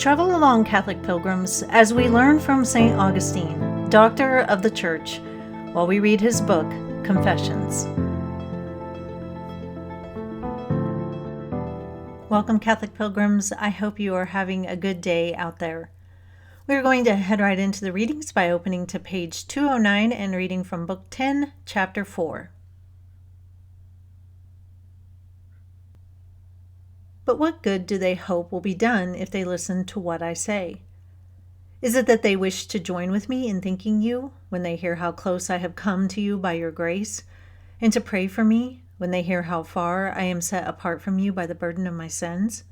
Travel along, Catholic pilgrims, as we learn from St. Augustine, Doctor of the Church, while we read his book, Confessions. Welcome, Catholic pilgrims. I hope you are having a good day out there. We're going to head right into the readings by opening to page 209 and reading from Book 10, Chapter 4. But what good do they hope will be done if they listen to what I say? Is it that they wish to join with me in thanking you when they hear how close I have come to you by your grace, and to pray for me when they hear how far I am set apart from you by the burden of my sins?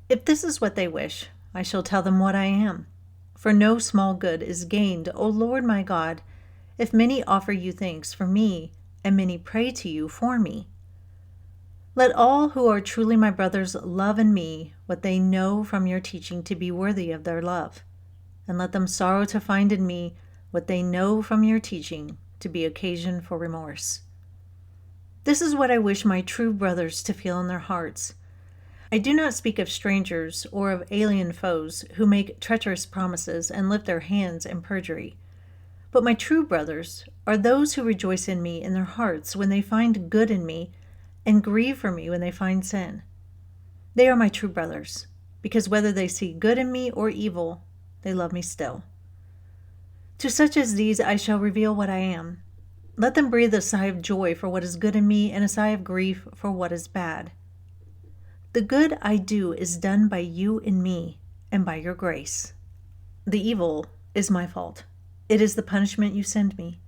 If this is what they wish, I shall tell them what I am. For no small good is gained, O Lord my God, if many offer you thanks for me, and many pray to you for me. Let all who are truly my brothers love in me what they know from your teaching to be worthy of their love, and let them sorrow to find in me what they know from your teaching to be occasion for remorse. This is what I wish my true brothers to feel in their hearts. I do not speak of strangers or of alien foes who make treacherous promises and lift their hands in perjury. But my true brothers are those who rejoice in me in their hearts when they find good in me, and grieve for me when they find sin. They are my true brothers, because whether they see good in me or evil, they love me still. To such as these I shall reveal what I am. Let them breathe a sigh of joy for what is good in me and a sigh of grief for what is bad. The good I do is done by you in me and by your grace. The evil is my fault. It is the punishment you send me.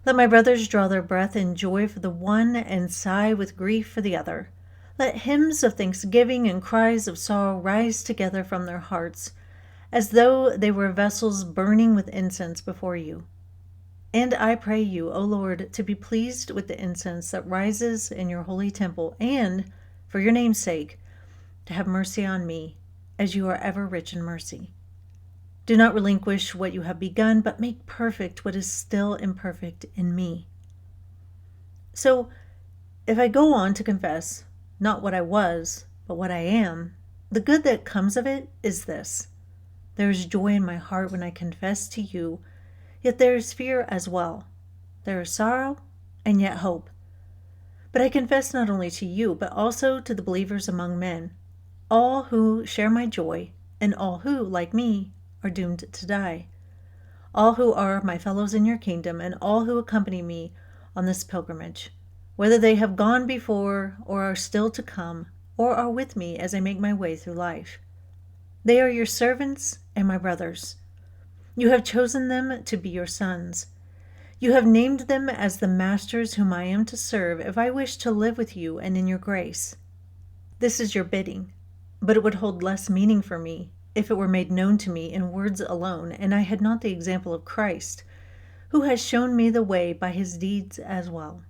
Let my brothers draw their breath in joy for the one and sigh with grief for the other. Let hymns of thanksgiving and cries of sorrow rise together from their hearts, as though they were vessels burning with incense before you. And I pray you, O Lord, to be pleased with the incense that rises in your holy temple, and, for your name's sake, to have mercy on me, as you are ever rich in mercy. Do not relinquish what you have begun, but make perfect what is still imperfect in me. So, if I go on to confess, not what I was, but what I am, the good that comes of it is this. There is joy in my heart when I confess to you, yet there is fear as well. There is sorrow, and yet hope. But I confess not only to you, but also to the believers among men, all who share my joy, and all who, like me, are doomed to die. All who are my fellows in your kingdom, and all who accompany me on this pilgrimage, whether they have gone before, or are still to come, or are with me as I make my way through life. They are your servants and my brothers. You have chosen them to be your sons. You have named them as the masters whom I am to serve if I wish to live with you and in your grace. This is your bidding, but it would hold less meaning for me if it were made known to me in words alone, and I had not the example of Christ, who has shown me the way by his deeds as well.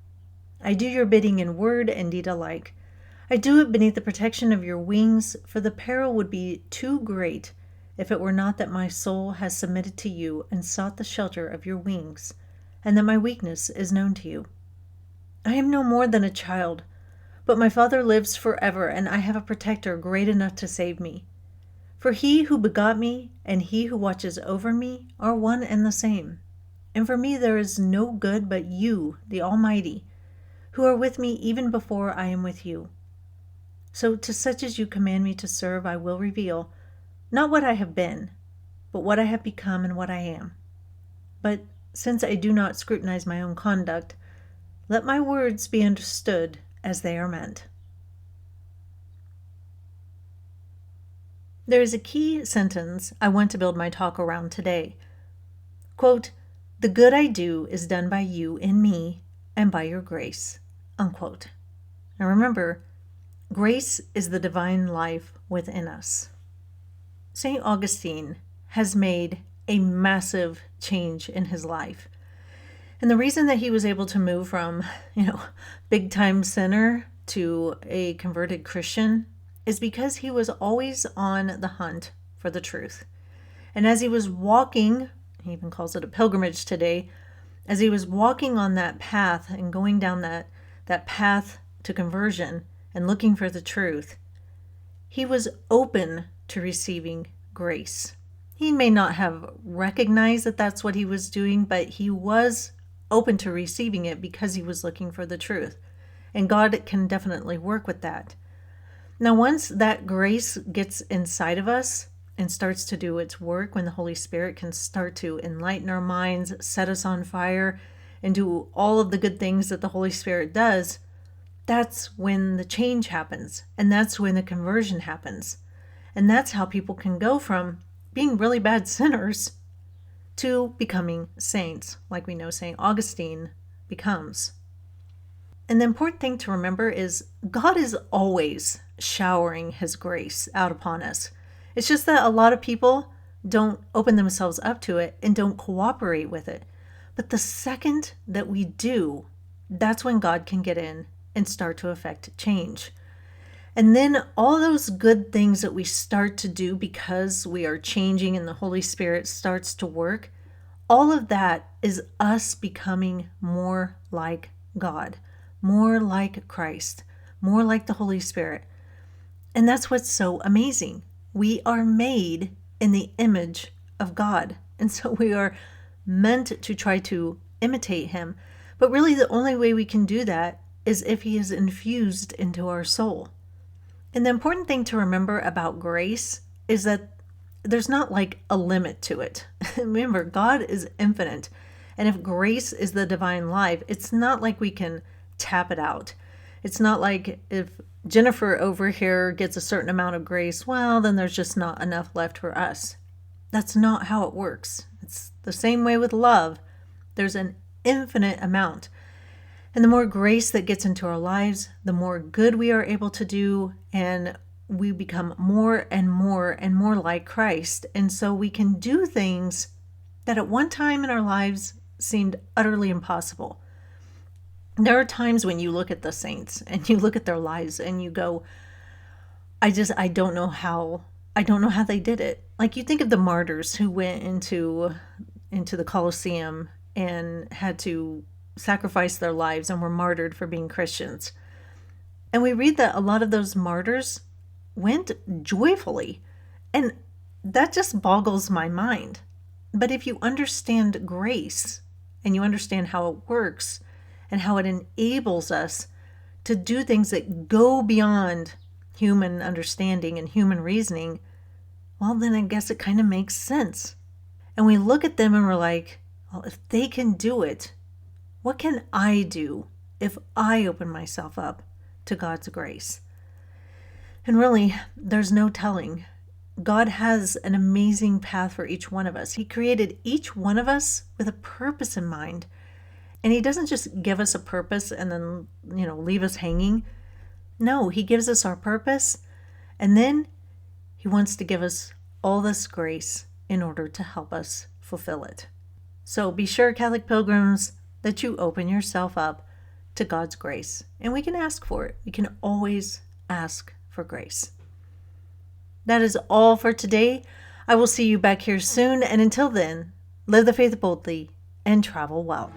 I do your bidding in word and deed alike. I do it beneath the protection of your wings, for the peril would be too great if it were not that my soul has submitted to you and sought the shelter of your wings, and that my weakness is known to you. I am no more than a child, but my Father lives forever, and I have a protector great enough to save me. For he who begot me and he who watches over me are one and the same. And for me there is no good but you, the Almighty, who are with me even before I am with you. So to such as you command me to serve I will reveal, not what I have been, but what I have become and what I am. But since I do not scrutinize my own conduct, let my words be understood as they are meant. There is a key sentence I want to build my talk around today. Quote, the good I do is done by you in me and by your grace. Unquote. Now remember, grace is the divine life within us. St. Augustine has made a massive change in his life. And the reason that he was able to move from, big time sinner to a converted Christian is because he was always on the hunt for the truth. And as he was walking, he even calls it a pilgrimage today, as he was walking on that path and going down that path to conversion and looking for the truth, he was open to receiving grace. He may not have recognized that that's what he was doing, but he was open to receiving it because he was looking for the truth. And God can definitely work with that. Now, once that grace gets inside of us and starts to do its work, when the Holy Spirit can start to enlighten our minds, set us on fire, and do all of the good things that the Holy Spirit does, that's when the change happens. And that's when the conversion happens. And that's how people can go from being really bad sinners to becoming saints, like we know St. Augustine becomes. And the important thing to remember is God is always showering his grace out upon us. It's just that a lot of people don't open themselves up to it and don't cooperate with it. But the second that we do, that's when God can get in and start to affect change. And then all those good things that we start to do because we are changing and the Holy Spirit starts to work, all of that is us becoming more like God, more like Christ, more like the Holy Spirit. And that's what's so amazing. We are made in the image of God. And so we are meant to try to imitate him. But really the only way we can do that is if he is infused into our soul. And the important thing to remember about grace is that there's not like a limit to it. Remember, God is infinite. And if grace is the divine life, it's not like we can tap it out. It's not like if Jennifer over here gets a certain amount of grace, well, then there's just not enough left for us. That's not how it works. It's the same way with love. There's an infinite amount. And the more grace that gets into our lives, the more good we are able to do, and we become more and more and more like Christ. And so we can do things that at one time in our lives seemed utterly impossible. There are times when you look at the saints and you look at their lives and you go, I don't know how they did it. Like you think of the martyrs who went into the Colosseum and had to sacrifice their lives and were martyred for being Christians. And we read that a lot of those martyrs went joyfully. And that just boggles my mind. But if you understand grace and you understand how it works and how it enables us to do things that go beyond human understanding and human reasoning, well, then I guess it kind of makes sense. And we look at them and we're like, well, if they can do it, what can I do if I open myself up to God's grace? And really, there's no telling. God has an amazing path for each one of us. He created each one of us with a purpose in mind. And he doesn't just give us a purpose and then, leave us hanging. No, he gives us our purpose. And then he wants to give us all this grace in order to help us fulfill it. So be sure, Catholic pilgrims, that you open yourself up to God's grace. And we can ask for it. We can always ask for grace. That is all for today. I will see you back here soon. And until then, live the faith boldly and travel well.